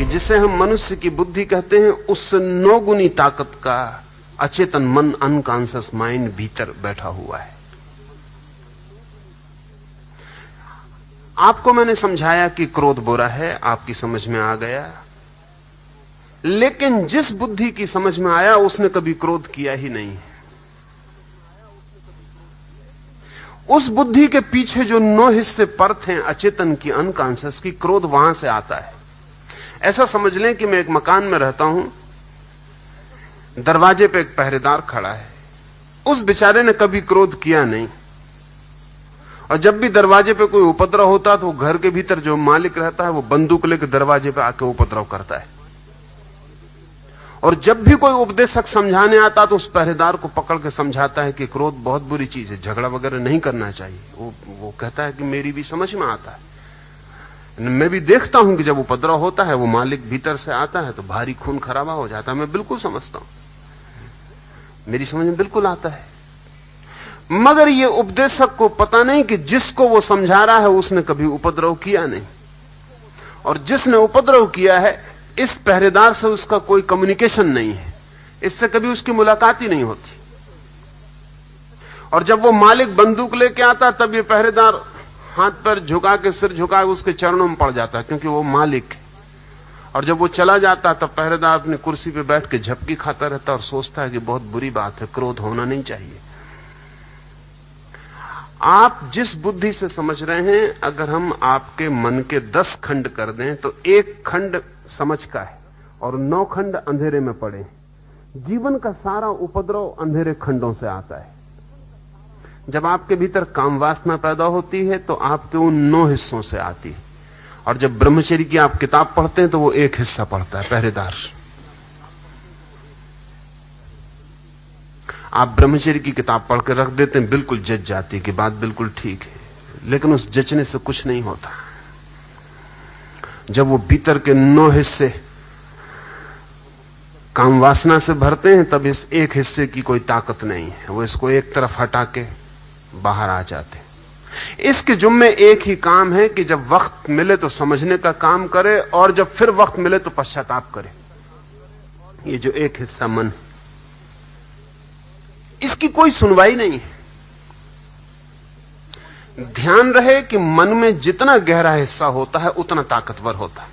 कि जिसे हम मनुष्य की बुद्धि कहते हैं, उससे 9 गुनी ताकत का अचेतन मन, अनकॉन्शियस माइंड भीतर बैठा हुआ है। आपको मैंने समझाया कि क्रोध बुरा है, आपकी समझ में आ गया। लेकिन जिस बुद्धि की समझ में आया उसने कभी क्रोध किया ही नहीं। उस बुद्धि के पीछे जो 9 हिस्से परत हैं अचेतन की, अनकॉन्शियस की, क्रोध वहां से आता है। ऐसा समझ लें कि मैं एक मकान में रहता हूं, दरवाजे पे एक पहरेदार खड़ा है। उस बेचारे ने कभी क्रोध किया नहीं, और जब भी दरवाजे पे कोई उपद्रव होता तो घर के भीतर जो मालिक रहता है वो बंदूक लेकर दरवाजे पे आके उपद्रव करता है। और जब भी कोई उपदेशक समझाने आता तो उस पहरेदार को पकड़ के समझाता है कि क्रोध बहुत बुरी चीज है, झगड़ा वगैरह नहीं करना चाहिए। वो कहता है कि मेरी भी समझ में आता है, मैं भी देखता हूं कि जब उपद्रव होता है वो मालिक भीतर से आता है तो भारी खून खराबा हो जाता है। मैं बिल्कुल समझता हूं, मेरी समझ में बिल्कुल आता है। मगर ये उपदेशक को पता नहीं कि जिसको वो समझा रहा है उसने कभी उपद्रव किया नहीं, और जिसने उपद्रव किया है इस पहरेदार से उसका कोई कम्युनिकेशन नहीं है, इससे कभी उसकी मुलाकात ही नहीं होती। और जब वो मालिक बंदूक लेके आता तब ये पहरेदार हाथ पर झुका के, सिर झुका के उसके चरणों में पड़ जाता है, क्योंकि वो मालिक है। और जब वो चला जाता तब पहरेदार अपनी कुर्सी पे बैठ के झपकी खाता रहता और सोचता है कि बहुत बुरी बात है, क्रोध होना नहीं चाहिए। आप जिस बुद्धि से समझ रहे हैं, अगर हम आपके मन के 10 खंड कर दें तो 1 खंड समझ का है और 9 खंड अंधेरे में पड़े। जीवन का सारा उपद्रव अंधेरे खंडों से आता है। जब आपके भीतर काम वासना पैदा होती है तो आपके उन 9 हिस्सों से आती है। और जब ब्रह्मचर्य की आप किताब पढ़ते हैं तो वो 1 हिस्सा पढ़ता है, पहरेदार। आप ब्रह्मचर्य की किताब पढ़ के रख देते हैं, बिल्कुल जज जाती है कि बात बिल्कुल ठीक है, लेकिन उस जचने से कुछ नहीं होता। जब वो भीतर के 9 हिस्से काम वासना से भरते हैं तब इस 1 हिस्से की कोई ताकत नहीं है, वो इसको एक तरफ हटा के बाहर आ जाते हैं। इसके जुम्मे एक ही काम है कि जब वक्त मिले तो समझने का काम करे, और जब फिर वक्त मिले तो पश्चाताप करे। ये जो 1 हिस्सा मन है, इसकी कोई सुनवाई नहीं है। ध्यान रहे कि मन में जितना गहरा हिस्सा होता है उतना ताकतवर होता है।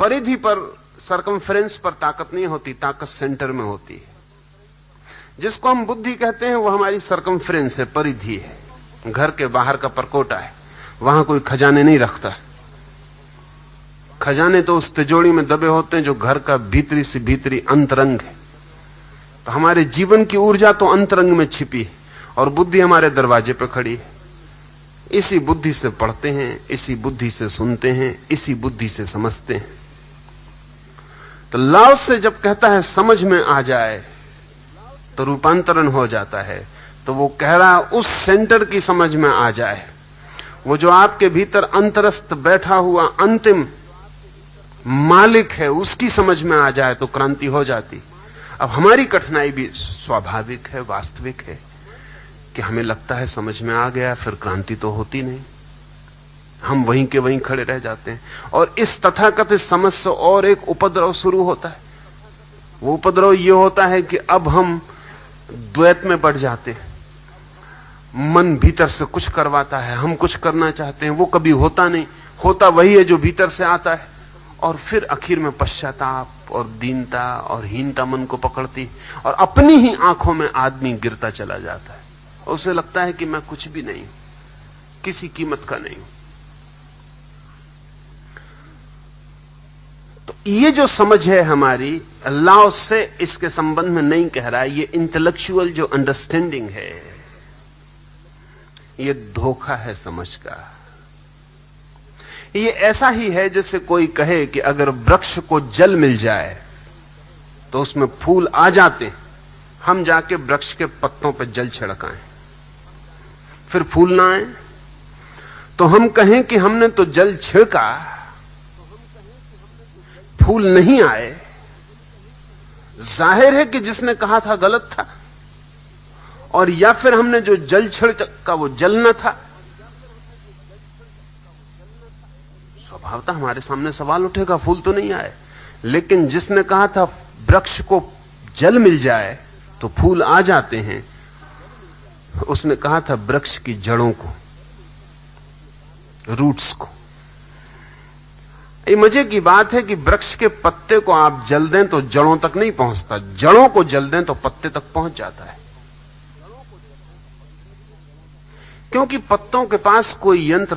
परिधि पर, सरकमफ्रेंस पर ताकत नहीं होती, ताकत सेंटर में होती है। जिसको हम बुद्धि कहते हैं वो हमारी सरकमफ्रेंस है, परिधि है, घर के बाहर का परकोटा है। वहां कोई खजाने नहीं रखता। खजाने तो उस तिजोरी में दबे होते हैं जो घर का भीतरी से भीतरी अंतरंग है। तो हमारे जीवन की ऊर्जा तो अंतरंग में छिपी है और बुद्धि हमारे दरवाजे पर खड़ी है। इसी बुद्धि से पढ़ते हैं, इसी बुद्धि से सुनते हैं, इसी बुद्धि से समझते हैं। तो लाओ से जब कहता है समझ में आ जाए तो रूपांतरण हो जाता है, तो वो कह रहा है उस सेंटर की समझ में आ जाए। वो जो आपके भीतर अंतरस्थ बैठा हुआ अंतिम मालिक है उसकी समझ में आ जाए तो क्रांति हो जाती। अब हमारी कठिनाई भी स्वाभाविक है, वास्तविक है कि हमें लगता है समझ में आ गया, फिर क्रांति तो होती नहीं, हम वहीं के वहीं खड़े रह जाते हैं। और इस तथाकथित समझ से और एक उपद्रव शुरू होता है। वो उपद्रव ये होता है कि अब हम द्वैत में बढ़ जाते हैं। मन भीतर से कुछ करवाता है, हम कुछ करना चाहते हैं, वो कभी होता नहीं, होता वही है जो भीतर से आता है। और फिर आखिर में पश्चाताप और दीनता और हीनता मन को पकड़ती, और अपनी ही आंखों में आदमी गिरता चला जाता है। उसे लगता है कि मैं कुछ भी नहीं हूं, किसी कीमत का नहीं हूं। तो ये जो समझ है हमारी, अल्लाह से इसके संबंध में नहीं कह रहा है। ये इंटेलेक्चुअल जो अंडरस्टैंडिंग है, ये धोखा है समझ का। ये ऐसा ही है जैसे कोई कहे कि अगर वृक्ष को जल मिल जाए तो उसमें फूल आ जाते, हम जाके वृक्ष के पत्तों पर जल छिड़काएं, फिर फूल ना आए। तो हम कहें कि हमने तो जल छिड़का, फूल नहीं आए, जाहिर है कि जिसने कहा था गलत था। और या फिर हमने जो जल छिड़का वो जल न था। स्वभावतः हमारे सामने सवाल उठेगा, फूल तो नहीं आए। लेकिन जिसने कहा था वृक्ष को जल मिल जाए तो फूल आ जाते हैं, उसने कहा था वृक्ष की जड़ों को, रूट्स को। ये मजे की बात है कि वृक्ष के पत्ते को आप जल दें तो जड़ों तक नहीं पहुंचता, जड़ों को जल दें तो पत्ते तक पहुंच जाता है, क्योंकि पत्तों के पास कोई यंत्र